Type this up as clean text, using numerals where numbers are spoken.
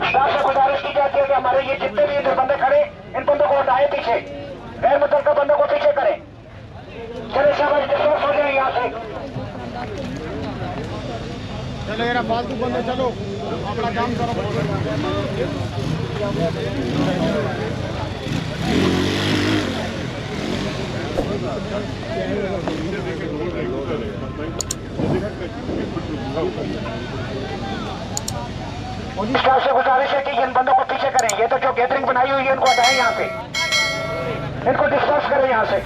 Staff से गुजारिश की जाती है कि हमारे ये जितने भी इधर बंदे खड़े, इन बंदों को हटाए पीछे, गैर मुतल्लिका बंदों को पीछे करें। चले शाबाश, डिस्पर्स हो जाए यहाँ से। चलो यार फालतू बंदे, चलो अपना काम करो। स्टाफ से गुजारिश है कि इन बंदों को पीछे करें। ये तो जो गैदरिंग बनाई हुई है इनको हटाएं यहाँ से, इनको डिस्पर्स करें यहाँ से।